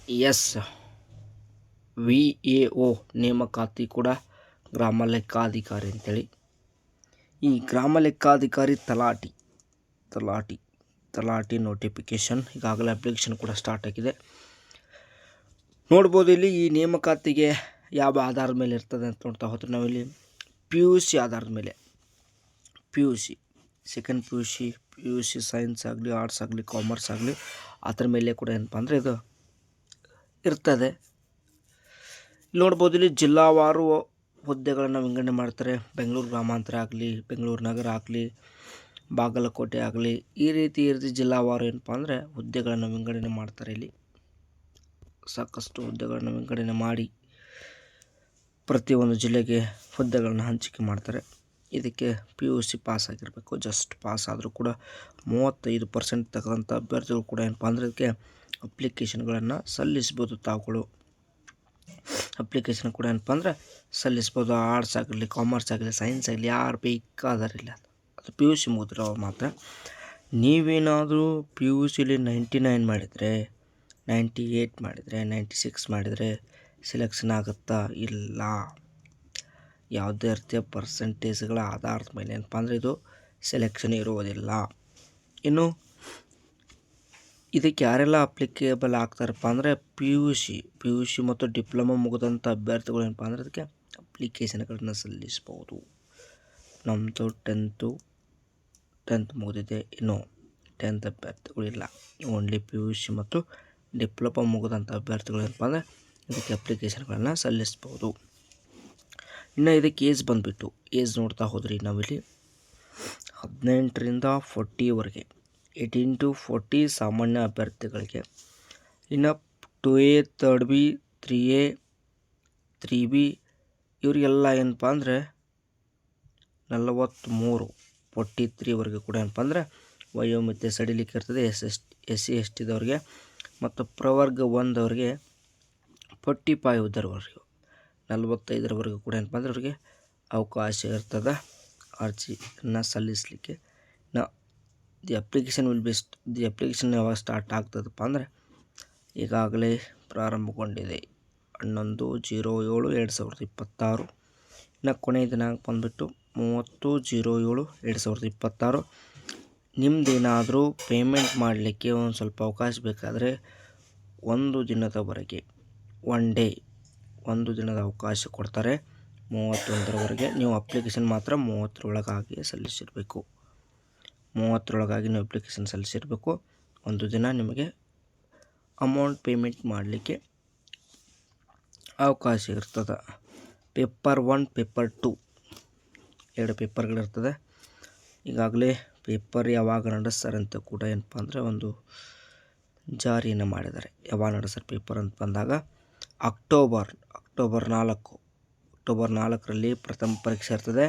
S V A O ನೇಮಕಾತಿ ಕೂಡ ಗ್ರಾಮ ಲೆಕ್ಕಾಧಿಕಾರಿ ಅಂತೇಳಿ. ಈ ಗ್ರಾಮ ಲೆಕ್ಕಾಧಿಕಾರಿ ತಲಾಟಿ ನೋಟಿಫಿಕೇಷನ್ ಈಗಾಗಲೇ ಅಪ್ಲಿಕೇಶನ್ ಕೂಡ ಸ್ಟಾರ್ಟ್ ಆಗಿದೆ. ನೋಡ್ಬೋದು ಇಲ್ಲಿ ಈ ನೇಮಕಾತಿಗೆ ಯಾವ ಆಧಾರದ ಮೇಲೆ ಇರ್ತದೆ ಅಂತ ನೋಡ್ತಾ ಹೋದ್ರೆ ನಾವಿಲ್ಲಿ PUC ಆಧಾರದ ಮೇಲೆ, PUC ಸೆಕೆಂಡ್ PUC ಸೈನ್ಸ್ ಆಗಲಿ, ಆರ್ಟ್ಸ್ ಆಗಲಿ, ಕಾಮರ್ಸ್ ಆಗಲಿ ಅದರ ಮೇಲೆ ಕೂಡ ಏನಪ್ಪ ಅಂದರೆ ಇದು ಇರ್ತದೆ. ನೋಡ್ಬೋದು ಇಲ್ಲಿ ಜಿಲ್ಲಾವಾರು ಹುದ್ದೆಗಳನ್ನು ವಿಂಗಡಣೆ ಮಾಡ್ತಾರೆ. ಬೆಂಗಳೂರು ಗ್ರಾಮಾಂತರ ಆಗಲಿ, ಬೆಂಗಳೂರು ನಗರ ಆಗಲಿ, ಬಾಗಲಕೋಟೆ ಆಗಲಿ, ಈ ರೀತಿ ಜಿಲ್ಲಾವಾರು ಏನಪ್ಪ ಅಂದರೆ ಹುದ್ದೆಗಳನ್ನು ವಿಂಗಡಣೆ ಮಾಡ್ತಾರೆ. ಇಲ್ಲಿ ಸಾಕಷ್ಟು ಹುದ್ದೆಗಳನ್ನು ವಿಂಗಡಣೆ ಮಾಡಿ ಪ್ರತಿಯೊಂದು ಜಿಲ್ಲೆಗೆ ಹುದ್ದೆಗಳನ್ನು ಹಂಚಿಕೆ ಮಾಡ್ತಾರೆ. ಇದಕ್ಕೆ PUC ಪಾಸ್ ಆಗಿರಬೇಕು. ಜಸ್ಟ್ ಪಾಸ್ ಆದರೂ ಕೂಡ 35% ತಕ್ಕಂಥ ಅಭ್ಯರ್ಥಿಗಳು ಕೂಡ ಏನಪ್ಪ ಅಂದರೆ ಇದಕ್ಕೆ ಅಪ್ಲಿಕೇಶನ್ಗಳನ್ನು ಸಲ್ಲಿಸ್ಬೋದು. ತಾವುಗಳು ಅಪ್ಲಿಕೇಶನ್ ಕೂಡ ಏನಪ್ಪ ಅಂದರೆ ಸಲ್ಲಿಸ್ಬೋದು. ಆರ್ಟ್ಸ್ ಆಗಲಿ, ಕಾಮರ್ಸ್ ಆಗಲಿ, ಸೈನ್ಸ್ ಆಗಲಿ, ಯಾರು ಬೇಕಾದರಿಲ್ಲ, ಅದು PUC ಮುಗಿದ್ರವ್ರು ಮಾತ್ರ. ನೀವೇನಾದರೂ PUCಲಿ 99 ಮಾಡಿದರೆ, 98 ಮಾಡಿದರೆ, 96 ಮಾಡಿದರೆ ಸೆಲೆಕ್ಷನ್ ಆಗುತ್ತಾ? ಇಲ್ಲ. ಯಾವುದೇ ರೀತಿಯ ಪರ್ಸೆಂಟೇಜ್ಗಳ ಆಧಾರದ ಮೇಲೆ ಏನಪ್ಪ ಅಂದರೆ ಇದು ಸೆಲೆಕ್ಷನ್ ಇರುವುದಿಲ್ಲ. ಇನ್ನು ಇದಕ್ಕೆ ಯಾರೆಲ್ಲ ಅಪ್ಲಿಕೇಬಲ್ ಆಗ್ತಾರಪ್ಪ ಅಂದರೆ PUC ಮತ್ತು ಡಿಪ್ಲೊಮಾ ಮುಗಿದಂಥ ಅಭ್ಯರ್ಥಿಗಳು ಏನಪ್ಪ ಅಂದರೆ ಅದಕ್ಕೆ ಅಪ್ಲಿಕೇಶನ್ಗಳನ್ನು ಸಲ್ಲಿಸ್ಬೋದು. ನಮ್ಮದು ಟೆಂತ್ ಮುಗಿದಿದೆ, ಇನ್ನು 10th ಅಭ್ಯರ್ಥಿಗಳು ಇಲ್ಲ. ಓನ್ಲಿ PUC ಮತ್ತು ಡಿಪ್ಲೊಮಾ ಮುಗಿದಂಥ ಅಭ್ಯರ್ಥಿಗಳು ಏನಪ್ಪ ಅಂದರೆ ಇದಕ್ಕೆ ಅಪ್ಲಿಕೇಶನ್ಗಳನ್ನು ಸಲ್ಲಿಸ್ಬೋದು. ಇನ್ನು ಇದಕ್ಕೆ ಏಜ್ ನೋಡ್ತಾ ಹೋದ್ರಿ ನಾವಿಲ್ಲಿ 18ರಿಂದ 40ವರೆಗೆ, 18 to 40 ಸಾಮಾನ್ಯ ಅಭ್ಯರ್ಥಿಗಳಿಗೆ. ಇನ್ನು 2A, 3B, 3A, 3B ಇವರಿಗೆಲ್ಲ ಏನಪ್ಪ ಅಂದರೆ 43 ಕೂಡ ಏನಪ್ಪ ಅಂದರೆ ವಯೋಮಿತಿ ಸಡಿಲಿಕ್ಕೆ ಇರ್ತದೆ. SC STದವ್ರಿಗೆ ಮತ್ತು ಪ್ರವರ್ಗ 1ದವ್ರಿಗೆ 45 45ರವರೆಗೂ ಕೂಡ ಏನಪ್ಪ ಅಂದರೆ ಅವ್ರಿಗೆ ಅವಕಾಶ ಇರ್ತದೆ ಅರ್ಜಿಯನ್ನು ಸಲ್ಲಿಸಲಿಕ್ಕೆ. ದಿ ಅಪ್ಲಿಕೇಶನ್ ಯಾವಾಗ ಸ್ಟಾರ್ಟ್ ಆಗ್ತದಪ್ಪ ಅಂದರೆ ಈಗಾಗಲೇ ಪ್ರಾರಂಭಗೊಂಡಿದೆ 11/07/2026. ಇನ್ನು ಕೊನೆಯ ದಿನಾಂಕ ಬಂದುಬಿಟ್ಟು 30/07/2026. ನಿಮ್ಮದೇನಾದರೂ ಪೇಮೆಂಟ್ ಮಾಡಲಿಕ್ಕೆ ಒಂದು ಸ್ವಲ್ಪ ಅವಕಾಶ ಬೇಕಾದರೆ ಒಂದು ದಿನದವರೆಗೆ, ಒಂದು ದಿನದ ಅವಕಾಶ ಕೊಡ್ತಾರೆ. 31ರವರೆಗೆ ನೀವು ಅಪ್ಲಿಕೇಶನ್ ಮಾತ್ರ 30ರೊಳಗಾಗಿ ಸಲ್ಲಿಸಿರಬೇಕು. 30ರೊಳಗಾಗಿ ನೀವು ಅಪ್ಲಿಕೇಶನ್ ಸಲ್ಲಿಸಿರಬೇಕು. ಒಂದು ದಿನ ನಿಮಗೆ ಅಮೌಂಟ್ ಪೇಮೆಂಟ್ ಮಾಡಲಿಕ್ಕೆ ಅವಕಾಶ ಇರ್ತದೆ. Paper 1, paper 2 2 ಪೇಪರ್ಗಳಿರ್ತದೆ. ಈಗಾಗಲೇ ಪೇಪರ್ ಯಾವಾಗ ನಡೆಸ್ತಾರೆ ಅಂತ ಕೂಡ ಏನಪ್ಪ ಅಂದರೆ ಒಂದು ಜಾರಿಯನ್ನು ಮಾಡಿದ್ದಾರೆ. ಯಾವಾಗ ನಡೆಸ್ತಾರೆ ಪೇಪರ್ ಅಂತ ಬಂದಾಗ ಅಕ್ಟೋಬರ್ 4ರಲ್ಲಿ ಪ್ರಥಮ ಪರೀಕ್ಷೆ ಇರ್ತದೆ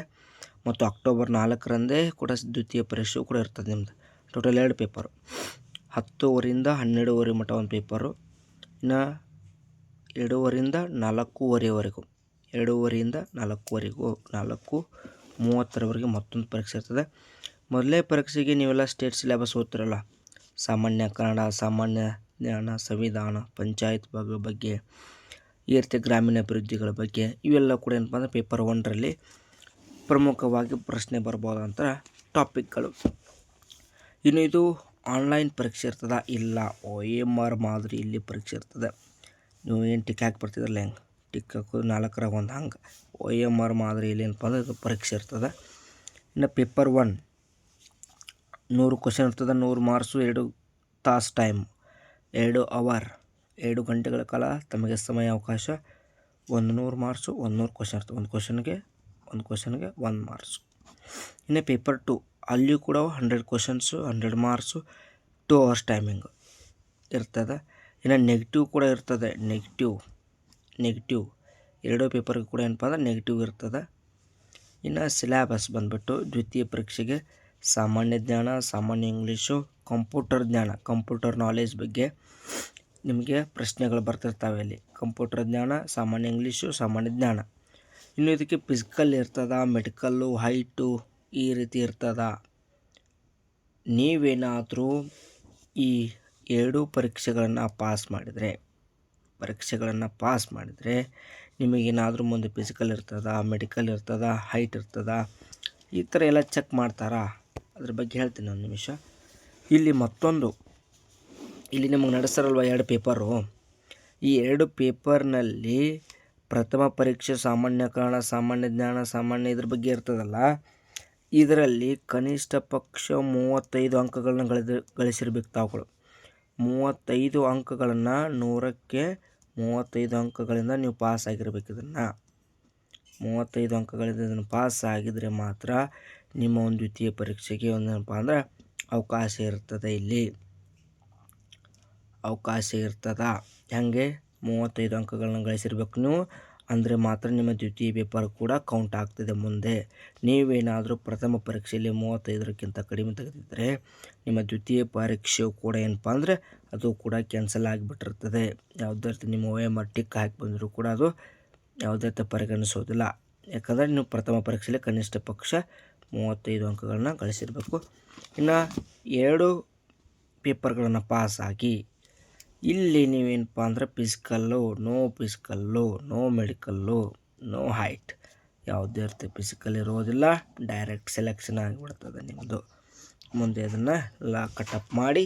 ಮತ್ತು ಅಕ್ಟೋಬರ್ 4ರಂದೇ ಕೂಡ ದ್ವಿತೀಯ ಪರೀಕ್ಷೆ ಕೂಡ ಇರ್ತದೆ. ನಿಮ್ಮದು ಟೋಟಲ್ 2 ಪೇಪರು, 10:00ರಿಂದ 12:00 ಮಟ್ಟ ಒಂದು ಪೇಪರು. ಇನ್ನು 2:00ರಿಂದ 4:30ವರೆಗೂ, 2:30ರಿಂದ 4:30ರವರೆಗೆ ಮತ್ತೊಂದು ಪರೀಕ್ಷೆ ಇರ್ತದೆ. ಮೊದಲನೇ ಪರೀಕ್ಷೆಗೆ ನೀವೆಲ್ಲ ಸ್ಟೇಟ್ ಸಿಲೆಬಸ್ ಓದ್ತಿರಲ್ಲ, ಸಾಮಾನ್ಯ ಕನ್ನಡ, ಸಾಮಾನ್ಯ ಜ್ಞಾನ, ಸಂವಿಧಾನ, ಪಂಚಾಯತ್ ಬಗ್ಗೆ, ಈ ರೀತಿ ಗ್ರಾಮೀಣ ಅಭಿವೃದ್ಧಿಗಳ ಬಗ್ಗೆ ಇವೆಲ್ಲ ಕೂಡ ಏನಪ್ಪ ಅಂದರೆ ಪೇಪರ್ 1ರಲ್ಲಿ ಪ್ರಮುಖವಾಗಿ ಪ್ರಶ್ನೆ ಬರ್ಬೋದಂಥ ಟಾಪಿಕ್ಗಳು. ಇನ್ನು ಇದು ಆನ್ಲೈನ್ ಪರೀಕ್ಷೆ ಇರ್ತದೆ, ಇಲ್ಲ OMR ಮಾದರಿ ಇಲ್ಲಿ ಪರೀಕ್ಷೆ ಇರ್ತದೆ. ನೀವು ಏನು ಟಿಕ್ ಹಾಕಿ ಬರ್ತಿದ್ರಲ್ಲ, ಹೆಂಗೆ ಟಿಕ್ ಹಾಕೋದು 4ರಾಗ ಒಂದು ಹಂಗೆ OMR ಮಾದರಿಯಲ್ಲಿ ಏನಪ್ಪ ಅಂದರೆ ಇದು ಪರೀಕ್ಷೆ ಇರ್ತದೆ. ಇನ್ನು ಪೇಪರ್ 1 100 ಕ್ವಶನ್ ಇರ್ತದೆ, 100 ಮಾರ್ಕ್ಸು, 2 ತಾಸು ಟೈಮ್, 2 ಅವರ್, 2 ಗಂಟೆಗಳ ಕಾಲ ತಮಗೆ ಸಮಯ ಅವಕಾಶ. 100 ಮಾರ್ಕ್ಸು, 100 ಕ್ವಶನ್ ಇರ್ತದೆ. ಒಂದು ಕ್ವಶನ್ಗೆ 1 ಮಾರ್ಕ್ಸು. ಇನ್ನು ಪೇಪರ್ 2 ಅಲ್ಲಿಯೂ ಕೂಡ 100 ಕ್ವಶನ್ಸು, 100 ಮಾರ್ಕ್ಸು, 2 ಅವರ್ಸ್ ಟೈಮಿಂಗು ಇರ್ತದೆ. ಇನ್ನು ನೆಗೆಟಿವ್ ಕೂಡ ಇರ್ತದೆ. ನೆಗೆಟಿವ್ 2 ಪೇಪರ್ಗೆ ಕೂಡ ಏನಪ್ಪ ಅಂದರೆ ನೆಗೆಟಿವ್ ಇರ್ತದೆ. ಇನ್ನು ಸಿಲೆಬಸ್ ಬಂದುಬಿಟ್ಟು ದ್ವಿತೀಯ ಪರೀಕ್ಷೆಗೆ ಸಾಮಾನ್ಯ ಜ್ಞಾನ, ಸಾಮಾನ್ಯ ಇಂಗ್ಲೀಷು, ಕಂಪ್ಯೂಟರ್ ನಾಲೆಜ್ ಬಗ್ಗೆ ನಿಮಗೆ ಪ್ರಶ್ನೆಗಳು ಬರ್ತಿರ್ತವೆ. ಅಲ್ಲಿ ಕಂಪ್ಯೂಟರ್ ಜ್ಞಾನ, ಸಾಮಾನ್ಯ ಇಂಗ್ಲೀಷು, ಸಾಮಾನ್ಯ ಜ್ಞಾನ. ಇನ್ನು ಇದಕ್ಕೆ ಫಿಸಿಕಲ್ ಇರ್ತದೆ, ಮೆಡಿಕಲ್ಲು, ಹೈಟು ಈ ರೀತಿ ಇರ್ತದೆ. ನೀವೇನಾದರೂ ಈ 2 ಪರೀಕ್ಷೆಗಳನ್ನು ಪಾಸ್ ಮಾಡಿದರೆ ಪರೀಕ್ಷೆಗಳನ್ನು ಪಾಸ್ ಮಾಡಿದರೆ ನಿಮಗೇನಾದರೂ ಮುಂದೆ ಫಿಸಿಕಲ್ ಇರ್ತದ, ಮೆಡಿಕಲ್ ಇರ್ತದ, ಹೈಟ್ ಇರ್ತದ, ಈ ಥರ ಎಲ್ಲ ಚೆಕ್ ಮಾಡ್ತಾರಾ? ಅದ್ರ ಬಗ್ಗೆ ಹೇಳ್ತೀನಿ ಒಂದು ನಿಮಿಷ. ಇಲ್ಲಿ ಮತ್ತೊಂದು, ಇಲ್ಲಿ ನಿಮಗೆ ನಡೆಸ್ತಾರಲ್ವ 2 ಪೇಪರು, ಈ 2 ಪೇಪರ್ನಲ್ಲಿ ಪ್ರಥಮ ಪರೀಕ್ಷೆ ಸಾಮಾನ್ಯ ಕನ್ನಡ, ಸಾಮಾನ್ಯ ಜ್ಞಾನ, ಸಾಮಾನ್ಯ ಇದ್ರ ಬಗ್ಗೆ ಇರ್ತದಲ್ಲ, ಇದರಲ್ಲಿ ಕನಿಷ್ಠ ಪಕ್ಷ 35 ಅಂಕಗಳನ್ನ ಗಳಿಸಿರ್ಬೇಕು ತಾವುಗಳು. 35 ಅಂಕಗಳನ್ನು 100ಕ್ಕೆ 35 ಅಂಕಗಳಿಂದ ನೀವು ಪಾಸ್ ಆಗಿರ್ಬೇಕು. ಇದನ್ನು 35 ಅಂಕಗಳಿಂದ ಇದನ್ನು ಪಾಸ್ ಆಗಿದರೆ ಮಾತ್ರ ನಿಮ್ಮ ಒಂದು ದ್ವಿತೀಯ ಪರೀಕ್ಷೆಗೆ ಒಂದೇನಪ್ಪ ಅಂದ್ರೆ ಅವಕಾಶ ಇರ್ತದೆ. ಇಲ್ಲಿ ಅವಕಾಶ ಇರ್ತದ. ಹಾಗೆ 35 ಅಂಕಗಳನ್ನ ಗಳಿಸಿರ್ಬೇಕು ನೀವು, ಅಂದರೆ ಮಾತ್ರ ನಿಮ್ಮ ದ್ವಿತೀಯ ಪೇಪರ್ ಕೂಡ ಕೌಂಟ್ ಆಗ್ತದೆ ಮುಂದೆ. ನೀವೇನಾದರೂ ಪ್ರಥಮ ಪರೀಕ್ಷೆಯಲ್ಲಿ 35ಕ್ಕಿಂತ ಕಡಿಮೆ ತೆಗೆದಿದ್ದರೆ ನಿಮ್ಮ ದ್ವಿತೀಯ ಪರೀಕ್ಷೆಯು ಕೂಡ ಏನಪ್ಪ ಅಂದರೆ ಅದು ಕೂಡ ಕ್ಯಾನ್ಸಲ್ ಆಗಿಬಿಟ್ಟಿರ್ತದೆ. ಯಾವುದೇ ರೀತಿ ನಿಮ್ಮ OMR ಟಿಕ್ ಹಾಕಿ ಬಂದರೂ ಕೂಡ ಅದು ಯಾವುದೇ ರೀತಿ ಪರಿಗಣಿಸೋದಿಲ್ಲ. ಯಾಕಂದರೆ ನೀವು ಪ್ರಥಮ ಪರೀಕ್ಷೆಯಲ್ಲಿ ಕನಿಷ್ಠ ಪಕ್ಷ 35 ಅಂಕಗಳನ್ನ ಗಳಿಸಿರಬೇಕು. ಇನ್ನು 2 ಪೇಪರ್ಗಳನ್ನು ಪಾಸಾಗಿ ಇಲ್ಲಿ ನೀವೇನಪ್ಪ ಅಂದ್ರೆ physical, no medical, no height, ಯಾವುದೇ ರೀತಿ ಫಿಸಿಕಲ್ ಇರೋದಿಲ್ಲ, ಡೈರೆಕ್ಟ್ ಸೆಲೆಕ್ಷನ್ ಆಗಿಬಿಡ್ತದೆ ನಿಮ್ಮದು. ಮುಂದೆ ಅದನ್ನು ಎಲ್ಲ ಕಟಪ್ ಮಾಡಿ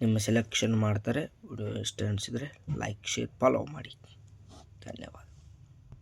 ನಿಮ್ಮ ಸೆಲೆಕ್ಷನ್ ಮಾಡ್ತಾರೆ. ವಿಡಿಯೋ ಇಷ್ಟ ಅನಿಸಿದರೆ ಲೈಕ್, ಶೇರ್, ಫಾಲೋ ಮಾಡಿ. ಧನ್ಯವಾದ.